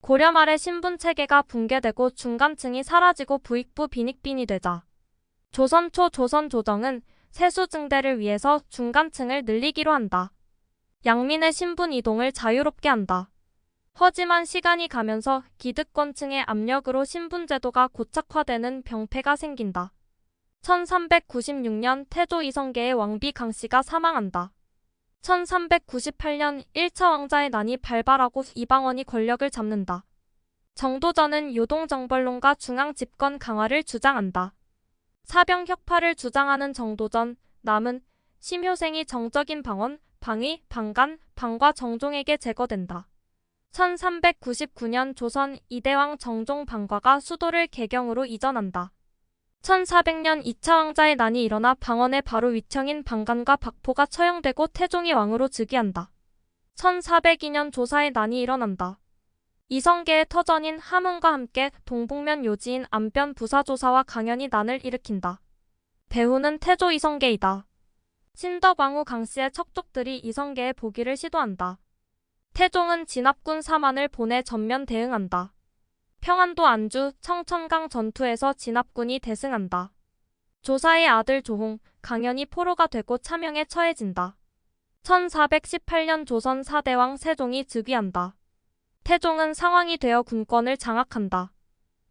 고려 말에 신분 체계가 붕괴되고 중간층이 사라지고 부익부 빈익빈이 되자 조선 초 조선 조정은 세수 증대를 위해서 중간층을 늘리기로 한다. 양민의 신분 이동을 자유롭게 한다. 하지만 시간이 가면서 기득권층의 압력으로 신분제도가 고착화되는 병폐가 생긴다. 1396년 태조 이성계의 왕비 강씨가 사망한다. 1398년 1차 왕자의 난이 발발하고 이방원이 권력을 잡는다. 정도전은 요동정벌론과 중앙집권 강화를 주장한다. 사병혁파를 주장하는 정도전, 남은, 심효생이 정적인 방언, 방위, 방간, 방과 정종에게 제거된다. 1399년 조선 이대왕 정종 방과가 수도를 개경으로 이전한다. 1400년 2차 왕자의 난이 일어나 방언의 바로 위청인 방간과 박포가 처형되고 태종이 왕으로 즉위한다. 1402년 조사의 난이 일어난다. 이성계의 터전인 함흥과 함께 동북면 요지인 안변 부사조사와 강연이 난을 일으킨다. 배후는 태조 이성계이다. 신덕왕후 강씨의 척족들이 이성계의 보기를 시도한다. 태종은 진압군 4만을 보내 전면 대응한다. 평안도 안주, 청천강 전투에서 진압군이 대승한다. 조사의 아들 조홍, 강연이 포로가 되고 차명에 처해진다. 1418년 조선 4대왕 세종이 즉위한다. 태종은 상왕이 되어 군권을 장악한다.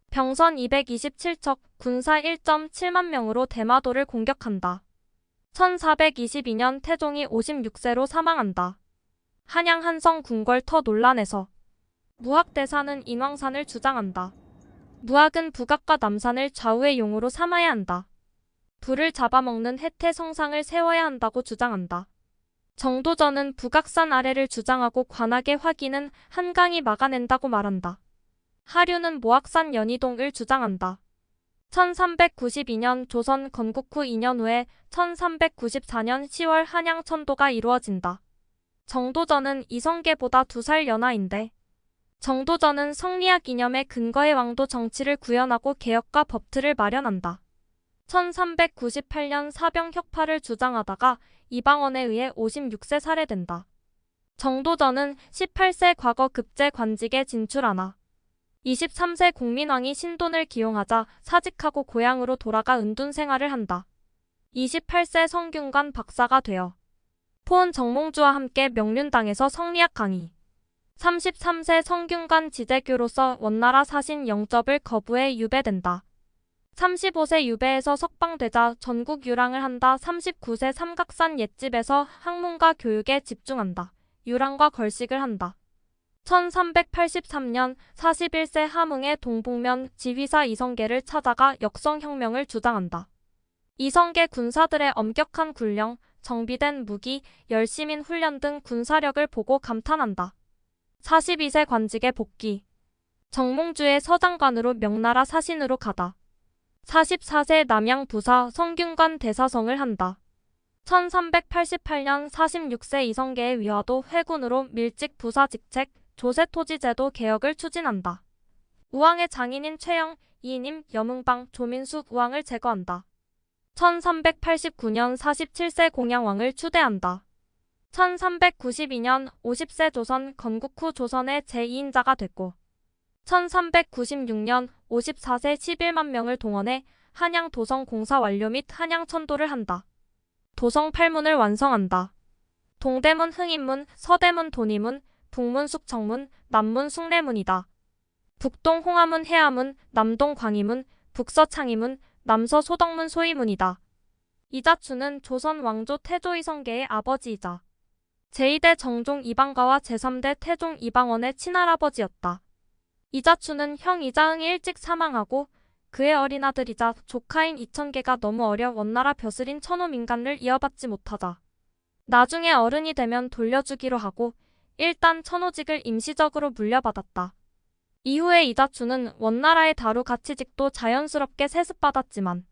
병선 227척, 군사 1.7만 명으로 대마도를 공격한다. 1422년 태종이 56세로 사망한다. 한양 한성 궁궐터 논란에서 무학대사는 인왕산을 주장한다. 무학은 북악과 남산을 좌우의 용으로 삼아야 한다. 불을 잡아먹는 해태 성상을 세워야 한다고 주장한다. 정도전은 북악산 아래를 주장하고 관악의 화기는 한강이 막아낸다고 말한다. 하류는 모악산 연희동을 주장한다. 1392년 조선 건국 후 2년 후에 1394년 10월 한양 천도가 이루어진다. 정도전은 이성계보다 2살 연하인데 정도전은 성리학 이념의 근거의 왕도 정치를 구현하고 개혁과 법틀을 마련한다. 1398년 사병혁파를 주장하다가 이방원에 의해 56세 살해된다. 정도전은 18세 과거 급제 관직에 진출하나 23세 공민왕이 신돈을 기용하자 사직하고 고향으로 돌아가 은둔 생활을 한다. 28세 성균관 박사가 되어 포은 정몽주와 함께 명륜당에서 성리학 강의. 33세 성균관 지재교로서 원나라 사신 영접을 거부해 유배된다. 35세 유배에서 석방되자 전국 유랑을 한다. 39세 삼각산 옛집에서 학문과 교육에 집중한다. 유랑과 걸식을 한다. 1383년 41세 함흥의 동북면 지휘사 이성계를 찾아가 역성혁명을 주장한다. 이성계 군사들의 엄격한 군령, 정비된 무기, 열심인 훈련 등 군사력을 보고 감탄한다. 42세 관직에 복귀. 정몽주의 서장관으로 명나라 사신으로 가다. 44세 남양 부사 성균관 대사성을 한다. 1388년 46세 이성계의 위화도 회군으로 밀직 부사 직책, 조세토지제도 개혁을 추진한다. 우왕의 장인인 최영, 이님, 여문방, 조민숙 우왕을 제거한다. 1389년 47세 공양왕을 추대한다. 1392년 50세 조선 건국 후 조선의 제2인자가 됐고 1396년 54세 11만 명을 동원해 한양 도성 공사 완료 및 한양 천도를 한다. 도성 8문을 완성한다. 동대문 흥인문, 서대문 돈이문, 북문 숙청문, 남문 숭례문이다. 북동 홍화문 해화문, 남동 광희문, 북서 창희문, 남서 소덕문 소희문이다. 이자추는 조선 왕조 태조 이성계의 아버지이자 제2대 정종 이방가와 제3대 태종 이방원의 친할아버지였다. 이자추는 형 이자응이 일찍 사망하고 그의 어린 아들이자 조카인 이천계가 너무 어려 원나라 벼슬인 천호 민간을 이어받지 못하자 나중에 어른이 되면 돌려주기로 하고 일단 천호직을 임시적으로 물려받았다. 이후에 이자추는 원나라의 다루가치직도 자연스럽게 세습받았지만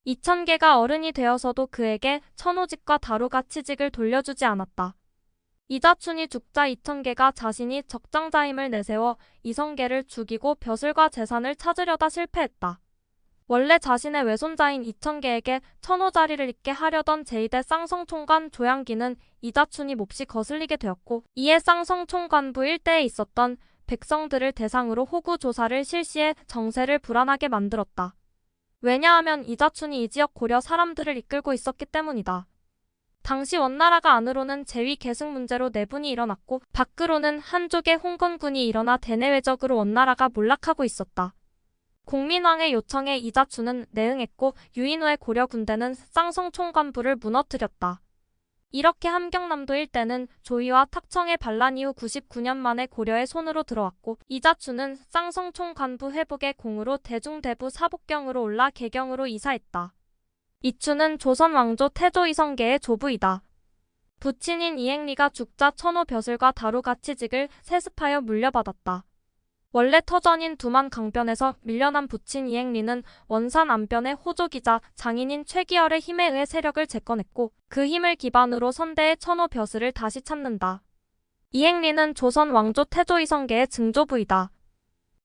이천계가 어른이 되어서도 그에게 천호직과 다루가치직을 돌려주지 않았다. 이자춘이 죽자 이천계가 자신이 적장자임을 내세워 이성계를 죽이고 벼슬과 재산을 찾으려다 실패했다. 원래 자신의 외손자인 이천계에게 천호자리를 잇게 하려던 제2대 쌍성총관 조양기는 이자춘이 몹시 거슬리게 되었고 이에 쌍성총관부 일대에 있었던 백성들을 대상으로 호구 조사를 실시해 정세를 불안하게 만들었다. 왜냐하면 이자춘이 이 지역 고려 사람들을 이끌고 있었기 때문이다. 당시 원나라가 안으로는 제위 계승 문제로 내분이 일어났고 밖으로는 한족의 홍건군이 일어나 대내외적으로 원나라가 몰락하고 있었다. 공민왕의 요청에 이자춘은 내응했고 유인후의 고려 군대는 쌍성 총관부를 무너뜨렸다. 이렇게 함경남도 일대는 조이와 탁청의 반란 이후 99년 만에 고려의 손으로 들어왔고 이자춘은 쌍성 총관부 회복의 공으로 대중대부 사복경으로 올라 개경으로 이사했다. 이춘은 조선 왕조 태조 이성계의 조부이다. 부친인 이행리가 죽자 천호 벼슬과 다루가치직을 세습하여 물려받았다. 원래 터전인 두만 강변에서 밀려난 부친 이행리는 원산 안변의 호족이자 장인인 최기열의 힘에 의해 세력을 재건했고 그 힘을 기반으로 선대의 천호 벼슬을 다시 찾는다. 이행리는 조선 왕조 태조 이성계의 증조부이다.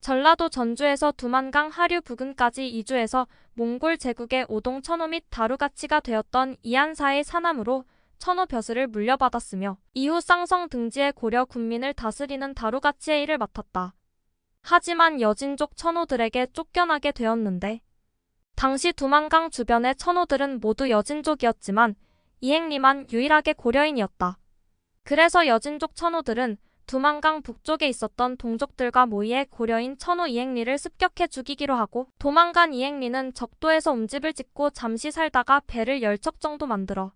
전라도 전주에서 두만강 하류 부근까지 이주해서 몽골 제국의 오동 천호 및 다루가치가 되었던 이한사의 사남으로 천호 벼슬을 물려받았으며 이후 쌍성 등지의 고려 군민을 다스리는 다루가치의 일을 맡았다. 하지만 여진족 천호들에게 쫓겨나게 되었는데 당시 두만강 주변의 천호들은 모두 여진족이었지만 이행리만 유일하게 고려인이었다. 그래서 여진족 천호들은 두만강 북쪽에 있었던 동족들과 모의해 고려인 천호 이행리를 습격해 죽이기로 하고 도망간 이행리는 적도에서 움집을 짓고 잠시 살다가 배를 10척 정도 만들어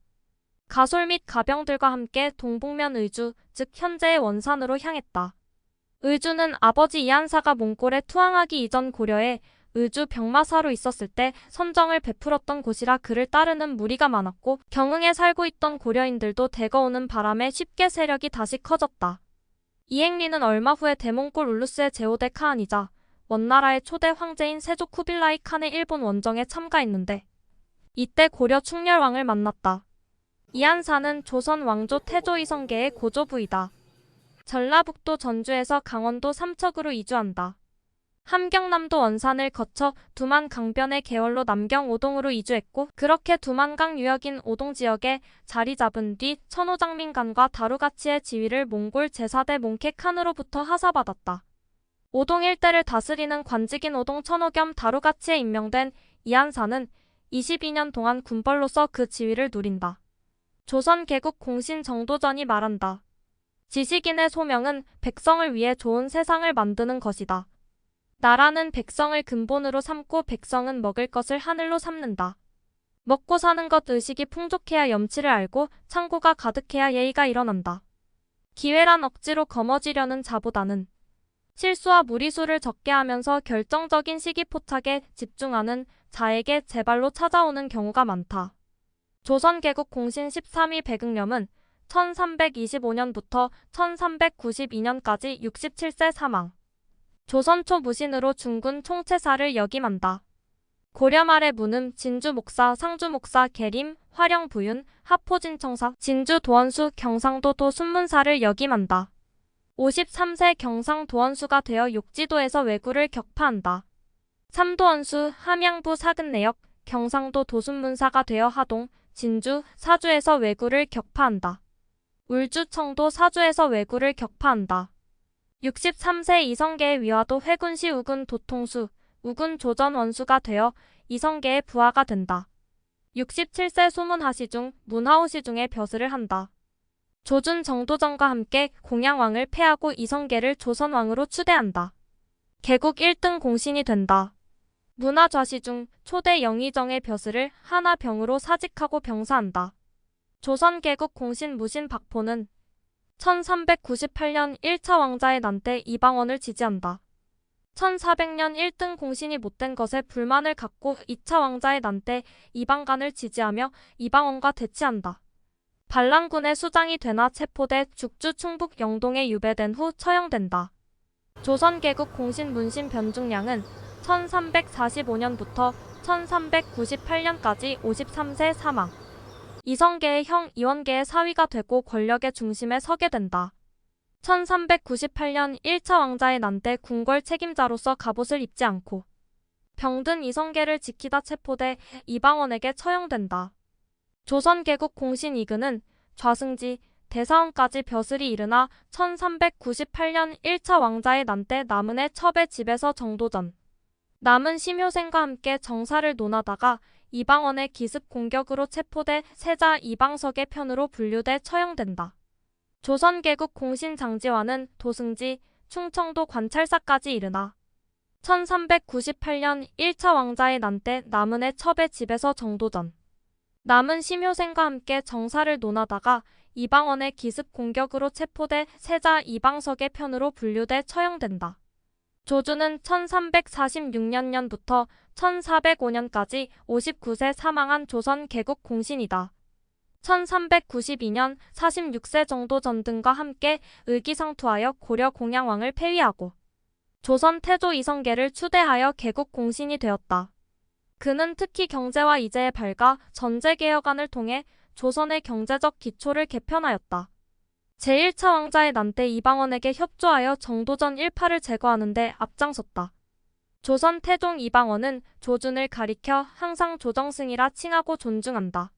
가솔 및 가병들과 함께 동북면 의주, 즉 현재의 원산으로 향했다. 의주는 아버지 이한사가 몽골에 투항하기 이전 고려에 의주 병마사로 있었을 때 선정을 베풀었던 곳이라 그를 따르는 무리가 많았고 경흥에 살고 있던 고려인들도 대거 오는 바람에 쉽게 세력이 다시 커졌다. 이행리는 얼마 후에 대몽골 울루스의 제오대 카한이자 원나라의 초대 황제인 세족 쿠빌라이 칸의 일본 원정에 참가했는데 이때 고려 충렬왕을 만났다. 이한사는 조선 왕조 태조 이성계의 고조부이다. 전라북도 전주에서 강원도 삼척으로 이주한다. 함경남도 원산을 거쳐 두만 강변의 계월로 남경 오동으로 이주했고 그렇게 두만강 유역인 오동 지역에 자리 잡은 뒤 천호장민간과 다루가치의 지위를 몽골 제4대 몽케 칸으로부터 하사받았다. 오동 일대를 다스리는 관직인 오동 천호 겸 다루가치에 임명된 이한사는 22년 동안 군벌로서 그 지위를 누린다. 조선 개국 공신 정도전이 말한다. 지식인의 소명은 백성을 위해 좋은 세상을 만드는 것이다. 나라는 백성을 근본으로 삼고 백성은 먹을 것을 하늘로 삼는다. 먹고 사는 것 의식이 풍족해야 염치를 알고 창고가 가득해야 예의가 일어난다. 기회란 억지로 거머쥐려는 자보다는 실수와 무리수를 적게 하면서 결정적인 시기 포착에 집중하는 자에게 제발로 찾아오는 경우가 많다. 조선 개국 공신 13위 백응렴은 1325년부터 1392년까지 67세 사망. 조선 초 무신으로 중군 총채사를 역임한다. 고려 말의 문음, 진주 목사, 상주 목사, 계림, 화령 부윤, 하포진청사, 진주 도원수, 경상도 도 순문사를 역임한다. 53세 경상 도원수가 되어 욕지도에서 왜구를 격파한다. 삼도원수, 함양부 사근내역, 경상도 도순문사가 되어 하동, 진주, 사주에서 왜구를 격파한다. 울주, 청도, 사주에서 왜구를 격파한다. 63세 이성계의 위화도 회군시 우군 도통수, 우군 조전 원수가 되어 이성계의 부하가 된다. 67세 소문하시중, 문하오시중의 벼슬을 한다. 조준 정도전과 함께 공양왕을 패하고 이성계를 조선왕으로 추대한다. 개국 1등 공신이 된다. 문하좌시중, 초대 영의정의 벼슬을 하나병으로 사직하고 병사한다. 조선 개국 공신 무신 박포는 1398년 1차 왕자의 난 때 이방원을 지지한다. 1400년 1등 공신이 못된 것에 불만을 갖고 2차 왕자의 난 때 이방간을 지지하며 이방원과 대치한다. 반란군의 수장이 되나 체포돼 죽주 충북 영동에 유배된 후 처형된다. 조선 개국 공신 문신 변중량은 1345년부터 1398년까지 53세 사망. 이성계의 형 이원계의 사위가 되고 권력의 중심에 서게 된다. 1398년 1차 왕자의 난 때 궁궐 책임자로서 갑옷을 입지 않고 병든 이성계를 지키다 체포돼 이방원에게 처형된다. 조선 개국 공신 이근은 좌승지, 대사원까지 벼슬이 일어나 1398년 1차 왕자의 난 때 남은의 첩의 집에서 정도전 남은 심효생과 함께 정사를 논하다가 이방원의 기습 공격으로 체포돼 세자 이방석의 편으로 분류돼 처형된다. 조선개국 공신장지와는 도승지, 충청도 관찰사까지 이르나 1398년 1차 왕자의 난 때 남은의 첩의 집에서 정도전 남은 심효생과 함께 정사를 논하다가 이방원의 기습 공격으로 체포돼 세자 이방석의 편으로 분류돼 처형된다. 조주는 1346년부터 1405년까지 59세 사망한 조선 개국 공신이다. 1392년 46세 정도전 등과 함께 의기상투하여 고려 공양왕을 폐위하고 조선 태조 이성계를 추대하여 개국 공신이 되었다. 그는 특히 경제와 이제의 발가 전제개혁안을 통해 조선의 경제적 기초를 개편하였다. 제1차 왕자의 난 때 이방원에게 협조하여 정도전 일파를 제거하는 데 앞장섰다. 조선 태종 이방원은 조준을 가리켜 항상 조정승이라 칭하고 존중한다.